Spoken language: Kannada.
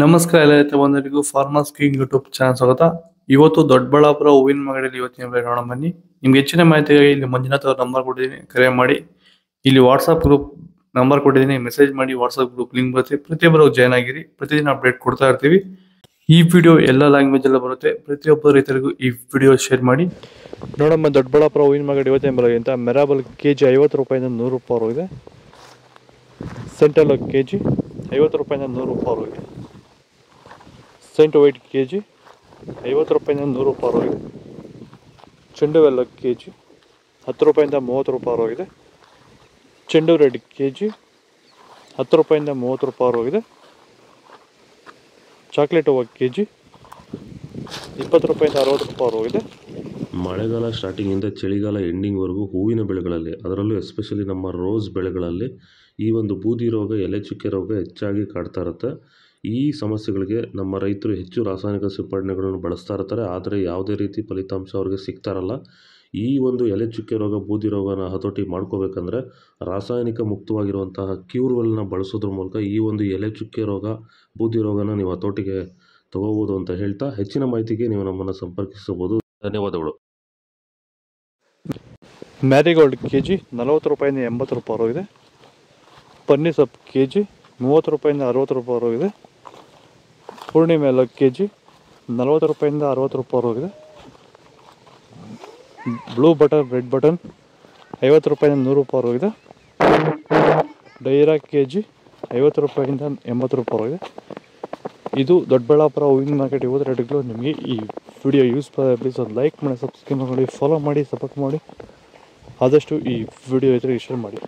ನಮಸ್ಕಾರ ಎಲ್ಲ ರೈತ ಬಂಧುಗಳಿಗೂ ಫಾರ್ಮರ್ಸ್ ಕಿಂಗ್ ಯೂಟ್ಯೂಬ್ ಚಾನಲ್ ಸ್ವಾಗತ. ಇವತ್ತು ದೊಡ್ಡಬಳ್ಳಾಪುರ ಹೂವಿನ ಮಾರ್ಕೆಟಲ್ಲಿ ಇವತ್ತಿನ ಬೆಲೆ ನೋಡೋಣ ಬನ್ನಿ. ನಿಮ್ಗೆ ಹೆಚ್ಚಿನ ಮಾಹಿತಿಗಾಗಿ ಇಲ್ಲಿ ಮಂಜುನಾಥ್ ಅವ್ರ ನಂಬರ್ ಕೊಟ್ಟಿದ್ದೀನಿ, ಕರೆ ಮಾಡಿ. ಇಲ್ಲಿ ವಾಟ್ಸ್ಆಪ್ ಗ್ರೂಪ್ ನಂಬರ್ ಕೊಟ್ಟಿದ್ದೀನಿ, ಮೆಸೇಜ್ ಮಾಡಿ. ವಾಟ್ಸ್ಆಪ್ ಗ್ರೂಪ್ ಲಿಂಕ್ ಬರುತ್ತೆ, ಪ್ರತಿಯೊಬ್ಬರು ಜಾಯ್ನ್ ಆಗಿರಿ. ಪ್ರತಿದಿನ ಅಪ್ಡೇಟ್ ಕೊಡ್ತಾ ಇರ್ತೀವಿ. ಈ ವಿಡಿಯೋ ಎಲ್ಲ ಲ್ಯಾಂಗ್ವೇಜ್ ಎಲ್ಲ ಬರುತ್ತೆ. ಪ್ರತಿಯೊಬ್ಬ ರೈತರಿಗೂ ಈ ವಿಡಿಯೋ ಶೇರ್ ಮಾಡಿ. ನೋಡಮ್ಮ, ದೊಡ್ಡಬಳ್ಳಾಪುರ ಹೂವಿನ ಮಾರ್ಕೆಟ್ ಇವತ್ತಿನ ಬೆಲೆ ಅಂತ ಮೆರಾಬಲ್ ಕೆಜಿ 50 ರೂಪಾಯಿಂದ 100 ರೂಪಾಯಿ ಇದೆ. ಸೆಂಟ್ರಲ್ ಕೆಜಿ 50 ರೂಪಾಯಿಂದ 100 ರೂಪಾಯಿ ಇದೆ. ಸೆಂಟ್ ವೈಟ್ ಕೆ ಜಿ 50 ರೂಪಾಯಿಂದ 100 ರೂಪಾಯಿ ಇದೆ. ಚೆಂಡು ವೆಲ್ಲ ಕೆ ಜಿ 10 ರೂಪಾಯಿಂದ 30 ರೂಪಾಯಿ ಇದೆ. ಚೆಂಡು ರೆಡ್ ಕೆ ಜಿ 10 ರೂಪಾಯಿಂದ 30 ರೂಪಾಯಿ ಇದೆ. ಚಾಕ್ಲೇಟ್ ಹೂವು ಕೆ ಜಿ 20 ರೂಪಾಯಿಂದ 60 ರೂಪಾಯಿ ಇದೆ. ಮಳೆಗಾಲ ಸ್ಟಾರ್ಟಿಂಗಿಂದ ಚಳಿಗಾಲ ಎಂಡಿಂಗ್ವರೆಗೂ ಹೂವಿನ ಬೆಳೆಗಳಲ್ಲಿ, ಅದರಲ್ಲೂ ಎಸ್ಪೆಷಲಿ ನಮ್ಮ ರೋಸ್ ಬೆಳೆಗಳಲ್ಲಿ ಈ ಒಂದು ಬೂದಿ ರೋಗ, ಎಲೆ ಚುಕ್ಕೆ ರೋಗ ಹೆಚ್ಚಾಗಿ ಕಾಡ್ತಾ ಇರುತ್ತೆ. ಈ ಸಮಸ್ಯೆಗಳಿಗೆ ನಮ್ಮ ರೈತರು ಹೆಚ್ಚು ರಾಸಾಯನಿಕ ಸಿಂಪಡಣೆಗಳನ್ನು ಬಳಸ್ತಾ ಇರ್ತಾರೆ, ಆದರೆ ಯಾವುದೇ ರೀತಿ ಫಲಿತಾಂಶ ಅವ್ರಿಗೆ ಸಿಗ್ತಾರಲ್ಲ. ಈ ಒಂದು ಎಲೆ ಚುಕ್ಕೆ ರೋಗ, ಬೂದಿ ರೋಗನ ಹತೋಟಿ ಮಾಡ್ಕೋಬೇಕಂದ್ರೆ ರಾಸಾಯನಿಕ ಮುಕ್ತವಾಗಿರುವಂತಹ ಕ್ಯೂರ್ವೆಲ್ನ ಬಳಸೋದ್ರ ಮೂಲಕ ಈ ಒಂದು ಎಲೆ ಚುಕ್ಕೆ ರೋಗ, ಬೂದಿ ರೋಗನ ನೀವು ಹತೋಟಿಗೆ ತಗೋಬೋದು ಅಂತ ಹೇಳ್ತಾ, ಹೆಚ್ಚಿನ ಮಾಹಿತಿಗೆ ನೀವು ನಮ್ಮನ್ನು ಸಂಪರ್ಕಿಸಬಹುದು. ಧನ್ಯವಾದಗಳು. ಮ್ಯಾರಿಗೋಲ್ಡ್ ಕೆ ಜಿ 40 ರೂಪಾಯಿಂದ 80 ರೂಪಾಯಿ ಇದೆ. ಪನ್ನೀರ್ ಸೊಪ್ಪು ಕೆ ಜಿ 30 ರೂಪಾಯಿಂದ 60 ರೂಪಾಯಿ ಇದೆ. ಪೂರ್ಣಿಮೆ ಎಲ್ಲ ಕೆ ಜಿ 40 ರೂಪಾಯಿಂದ 60 ರೂಪಾಯಿ ಇದೆ. ಬ್ಲೂ ಬಟನ್, ರೆಡ್ ಬಟನ್ 50 ರೂಪಾಯಿಂದ 100 ರೂಪಾಯಿ ಇದೆ. ಡೈರಾ ಕೆ ಜಿ 50 ರೂಪಾಯಿಂದ 80 ರೂಪಾಯಿ ಇದೆ. ಇದು ದೊಡ್ಡಬಳ್ಳಾಪುರ ಹೂವಿನ ಮಾರ್ಕೆಟ್ ಇವತ್ತು ರೇಟ್ಗಳು. ನಿಮಗೆ ಈ ವಿಡಿಯೋ ಯೂಸ್ ಪ್ಲೀಸ್ ಒಂದು ಲೈಕ್ ಮಾಡಿ, ಸಬ್ಸ್ಕ್ರೈಬ್ ಮಾಡಿ, ಫಾಲೋ ಮಾಡಿ, ಸಪೋರ್ಟ್ ಮಾಡಿ. ಆದಷ್ಟು ಈ ವಿಡಿಯೋ ಶೇರ್ ಮಾಡಿ.